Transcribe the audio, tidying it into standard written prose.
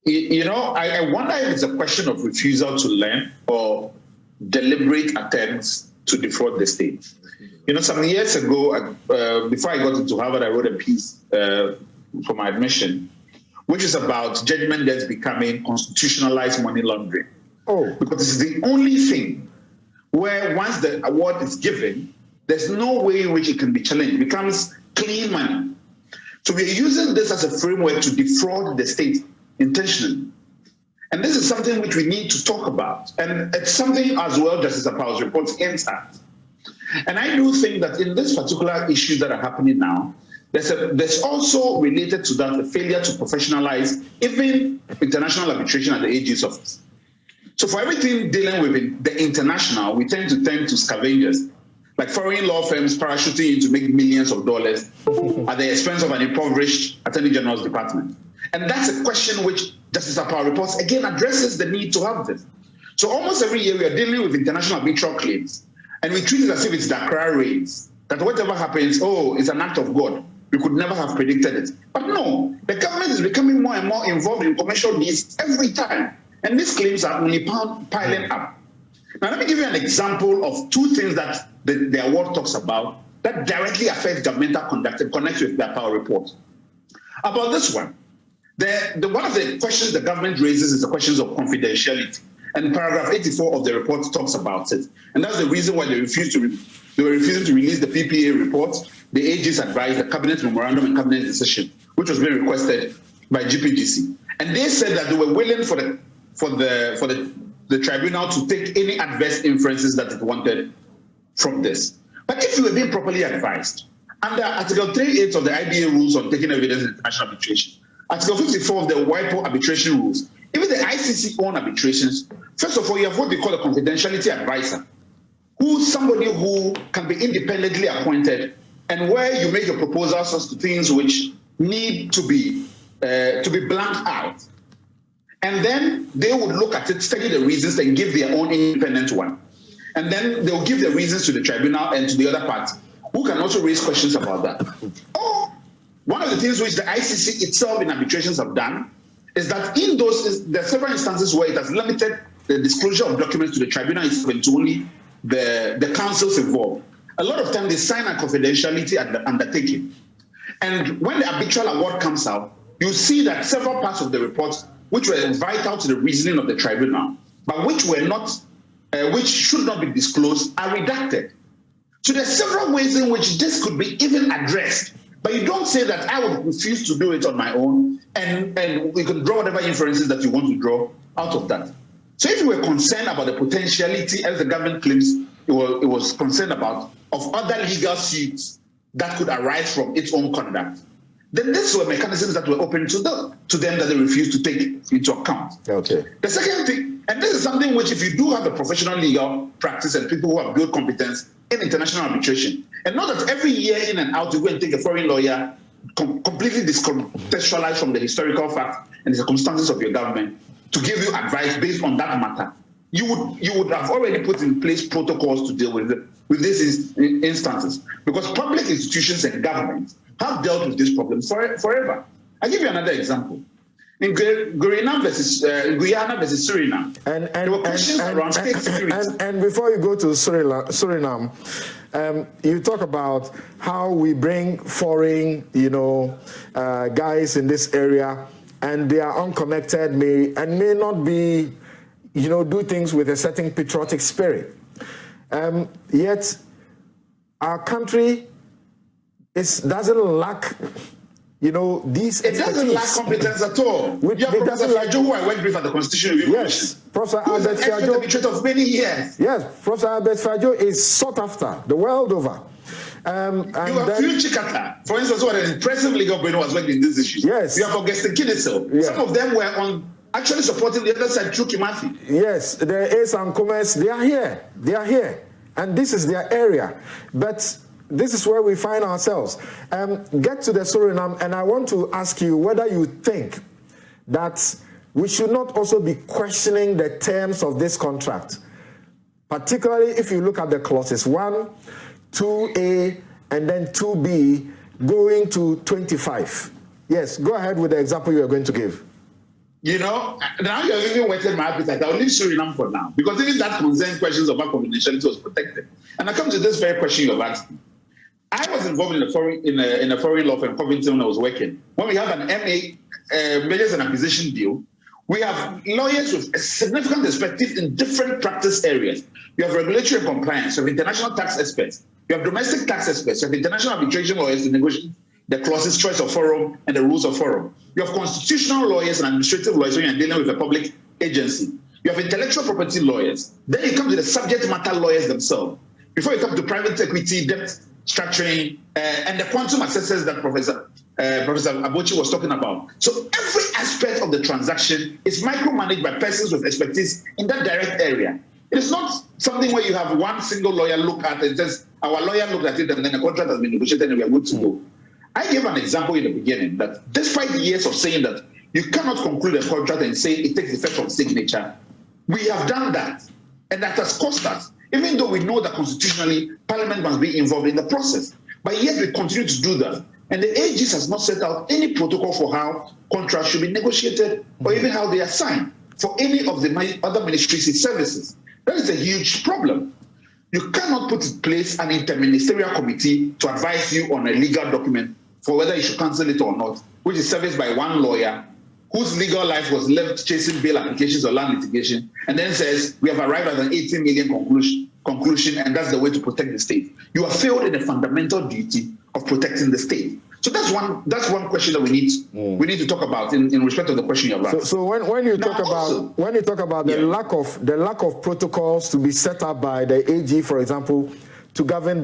I wonder if it's a question of refusal to learn or deliberate attempts to defraud the state. Some years ago, before I got into Harvard, I wrote a piece for my admission, which is about judgment debts becoming constitutionalized money laundering. Because it's the only thing where once the award is given, there's no way in which it can be challenged. It becomes clean money. So we're using this as a framework to defraud the state intentionally. And this is something which we need to talk about. And it's something as well Justice Apau's report hints at. And I do think that in this particular issue that are happening now, there's also related to that a failure to professionalize even international arbitration at the AG's office. So for everything dealing with the international, we tend to turn to scavengers, like foreign law firms parachuting in to make millions of dollars at the expense of an impoverished Attorney General's department. And that's a question which Justice Apau reports again addresses the need to have this. So almost every year we are dealing with international arbitral claims, and we treat it as if it's Dakar raids, that whatever happens, it's an act of God. We could never have predicted it. But no, the government is becoming more and more involved in commercial deals every time. And these claims are only piling up. Now, let me give you an example of two things that the award talks about that directly affect governmental conduct and connects with the Apau report. About this one, one of the questions the government raises is the questions of confidentiality. And paragraph 84 of the report talks about it. And that's the reason why they were refusing to release the PPA report, the AG's advice, the cabinet memorandum and cabinet decision, which was being requested by GPGC. And they said that they were willing for the tribunal to take any adverse inferences that it wanted from this. But if you were being properly advised, under Article 38 of the IBA rules on taking evidence in international arbitration, Article 54 of the WIPO arbitration rules, even the ICC own arbitrations, first of all, you have what they call a confidentiality advisor, who's somebody who can be independently appointed, and where you make your proposals as to things which need to be blanked out. And then they would look at it, study the reasons, and give their own independent one. And then they'll give the reasons to the tribunal and to the other party, who can also raise questions about that. Or one of the things which the ICC itself in arbitrations have done is that in there are several instances where it has limited the disclosure of documents to the tribunal and to only the counsels involved. A lot of times they sign a confidentiality undertaking. And when the arbitral award comes out, you see that several parts of the report which were vital to the reasoning of the tribunal, but which should not be disclosed, are redacted. So there are several ways in which this could be even addressed, but you don't say that I would refuse to do it on my own, and we can draw whatever inferences that you want to draw out of that. So if you were concerned about the potentiality, as the government claims it was concerned about, of other legal suits that could arise from its own conduct, then these were mechanisms that were open to them that they refused to take into account. Okay. The second thing, and this is something which if you do have a professional legal practice and people who have good competence in international arbitration, and not that every year in and out you go and take a foreign lawyer, completely discontextualized from the historical facts and the circumstances of your government to give you advice based on that matter. You would have already put in place protocols to deal with these instances, because public institutions and governments have dealt with this problem forever. I'll give you another example. In Guyana versus Suriname, there were questions around state security. And before you go to Suriname, you talk about how we bring foreign, guys in this area, and they are unconnected, may not be, do things with a certain patriotic spirit. Yet our country doesn't lack, these expertise. It doesn't lack competence at all. You have Professor Fajo, who I worked with at the Constitutional Review Commission. Professor Albert Fajo of many years. Yes, Professor Albert Fajo is sought after the world over. You have Phil Chikata, for instance, who had an impressive legal brain who was working in these issues. Yes. You have Augustine Kinisel. Yeah. Some of them were actually supporting the other side through Kimathi. Yes, there is some comments. They are here. And this is their area. But this is where we find ourselves. Get to the Suriname, and I want to ask you whether you think that we should not also be questioning the terms of this contract, particularly if you look at the clauses 1, 2A, and then 2B, going to 25. Yes, go ahead with the example you are going to give. You know, now you're even wetting my appetite. I'll leave Suriname for now, because even that concerns questions of our confidentiality was protected. And I come to this very question you've asked me. I was involved in a foreign law firm, Covington, when I was working. When we have an MA, mergers and acquisition deal, we have lawyers with a significant expertise in different practice areas. You have regulatory and compliance, you have international tax experts, you have domestic tax experts, you have international arbitration lawyers to negotiate the clauses, choice of forum, and the rules of forum. You have constitutional lawyers and administrative lawyers when you're dealing with a public agency. You have intellectual property lawyers. Then you come to the subject matter lawyers themselves. Before you come to private equity, debt structuring, and the quantum assessors that Professor Abochi was talking about. So every aspect of the transaction is micromanaged by persons with expertise in that direct area. It is not something where you have one single lawyer look at it and says, our lawyer looked at it and then a contract has been negotiated and we are good to go. I gave an example in the beginning that despite years of saying that you cannot conclude a contract and say it takes effect on signature, we have done that. And that has cost us, even though we know that constitutionally Parliament must be involved in the process. But yet we continue to do that. And the AGs has not set out any protocol for how contracts should be negotiated or even how they are signed for any of the other ministries' services. That is a huge problem. You cannot put in place an interministerial committee to advise you on a legal document for whether you should cancel it or not, which is serviced by one lawyer whose legal life was lived chasing bail applications or land litigation, and then says, we have arrived at an 18 million conclusion, and that's the way to protect the state. You have failed in the fundamental duty of protecting the state. So that's one question that we need to talk about in respect of the question you have asked. So when you talk about the lack of protocols to be set up by the AG, for example, to govern